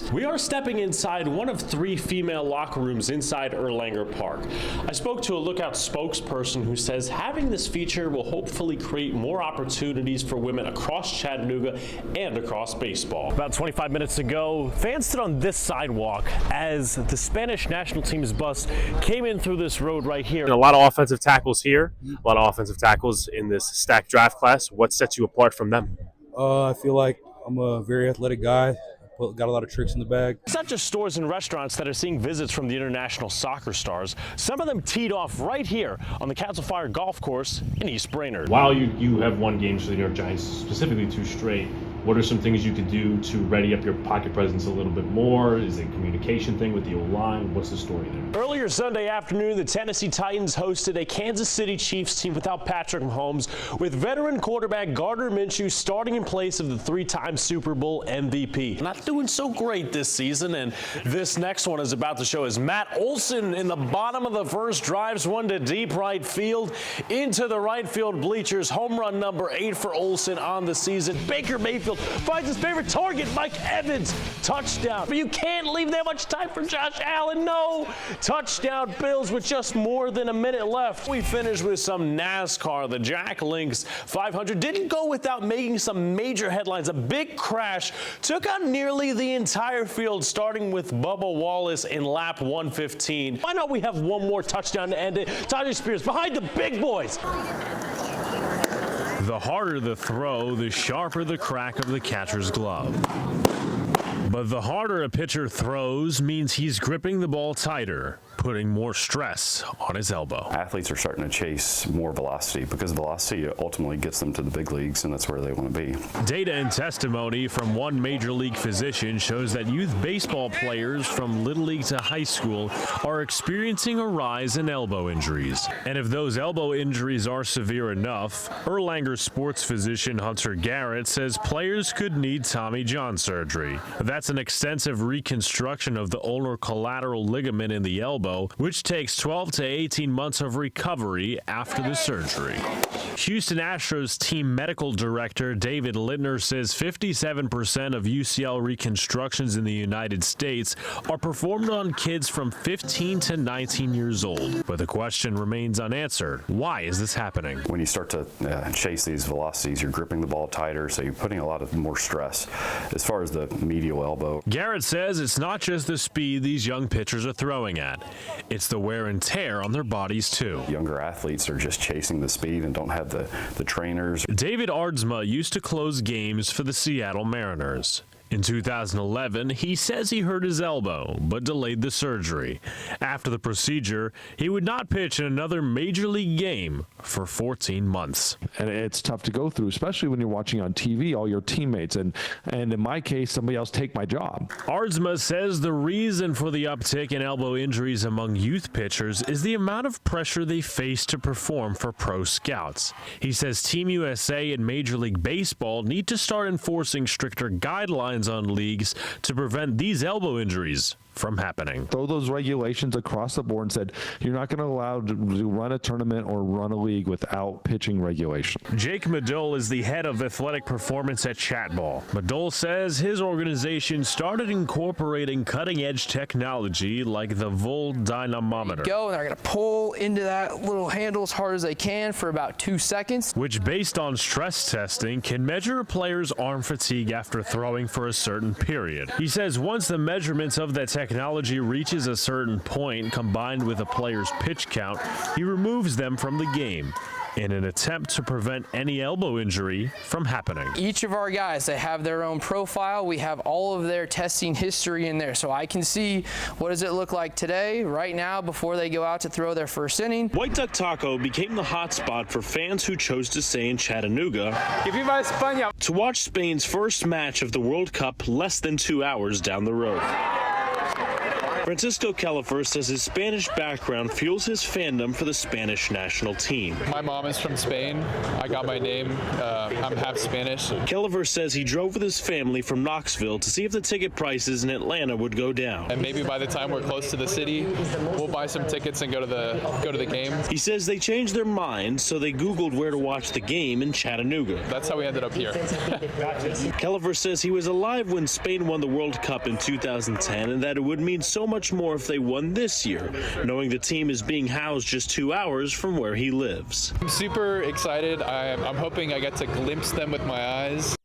games. We are stepping inside one of 3 female locker rooms inside Erlanger Park. I spoke to a Lookout spokesperson who says having this feature will hopefully create more opportunities for women across Chattanooga and across baseball. About 25 minutes ago, fans stood on this sidewalk as the Spanish national team's bus came in through this road right here. And a lot of offensive tackles here, a lot of offensive tackles in this stacked draft class. What sets you apart from them? I feel like I'm a very athletic guy. Got a lot of tricks in the bag. It's not just stores and restaurants that are seeing visits from the international soccer stars. Some of them teed off right here on the Castle Fire Golf Course in East Brainerd. While you have won games for the New York Giants, specifically 2 straight, what are some things you could do to ready up your pocket presence a little bit more? Is it a communication thing with the O-line? What's the story there? Earlier Sunday afternoon, the Tennessee Titans hosted a Kansas City Chiefs team without Patrick Mahomes, with veteran quarterback Gardner Minshew starting in place of the 3-time Super Bowl MVP. Not doing so great this season, and this next one is about to show as Matt Olson in the bottom of the first drives one to deep right field into the right field bleachers. Home run number 8 for Olson on the season. Baker Mayfield finds his favorite target, Mike Evans. Touchdown. But you can't leave that much time for Josh Allen. No. Touchdown Bills with just more than a minute left. We finish with some NASCAR. The Jack Links 500 didn't go without making some major headlines. A big crash took out nearly the entire field, starting with Bubba Wallace in lap 115. Why not we have one more touchdown to end it? Tajay Spears behind the big boys. The harder the throw, the sharper the crack of the catcher's glove. But the harder a pitcher throws means he's gripping the ball tighter, putting more stress on his elbow. Athletes are starting to chase more velocity because velocity ultimately gets them to the big leagues, and that's where they want to be. Data and testimony from one major league physician shows that youth baseball players from little league to high school are experiencing a rise in elbow injuries. And if those elbow injuries are severe enough, Erlanger sports physician Hunter Garrett says players could need Tommy John surgery. That's an extensive reconstruction of the ulnar collateral ligament in the elbow, which takes 12 to 18 months of recovery after the surgery. Houston Astros team medical director David Littner says 57% of UCL reconstructions in the United States are performed on kids from 15 to 19 years old. But the question remains unanswered. Why is this happening? When you start to chase these velocities, you're gripping the ball tighter, so you're putting a lot of more stress. As far as the medial elbow, Garrett says it's not just the speed these young pitchers are throwing at. It's the wear and tear on their bodies, too. Younger athletes are just chasing the speed and don't have the trainers. David Aardsma used to close games for the Seattle Mariners. In 2011, he says he hurt his elbow, but delayed the surgery. After the procedure, he would not pitch in another major league game for 14 months. And it's tough to go through, especially when you're watching on TV, all your teammates, and in my case, somebody else take my job. Aardsma says the reason for the uptick in elbow injuries among youth pitchers is the amount of pressure they face to perform for pro scouts. He says Team USA and Major League Baseball need to start enforcing stricter guidelines on leagues to prevent these elbow injuries from happening. Throw those regulations across the board and said you're not going to allow to run a tournament or run a league without pitching regulation. Jake Madole is the head of athletic performance at Chatball. Madole says his organization started incorporating cutting-edge technology like the Vol dynamometer. Go, and they're going to pull into that little handle as hard as they can for about 2 seconds. Which, based on stress testing, can measure a player's arm fatigue after throwing for a certain period. He says once the measurements of that technology reaches a certain point, combined with a player's pitch count, he removes them from the game in an attempt to prevent any elbow injury from happening. Each of our guys, they have their own profile. We have all of their testing history in there, so I can see what does it look like today, right now, before they go out to throw their first inning. White Duck Taco became the hotspot for fans who chose to stay in Chattanooga to watch Spain's first match of the World Cup less than 2 hours down the road. Francisco Kellefer says his Spanish background fuels his fandom for the Spanish national team. My mom is from Spain. I got my name. I'm half Spanish. Kellefer says he drove with his family from Knoxville to see if the ticket prices in Atlanta would go down. And maybe by the time we're close to the city, we'll buy some tickets and go to the game. He says they changed their minds, so they Googled where to watch the game in Chattanooga. That's how we ended up here. Kellefer says he was alive when Spain won the World Cup in 2010 and that it would mean so much more if they won this year, knowing the team is being housed just 2 hours from where he lives. I'm super excited. I'm hoping I get to glimpse them with my eyes.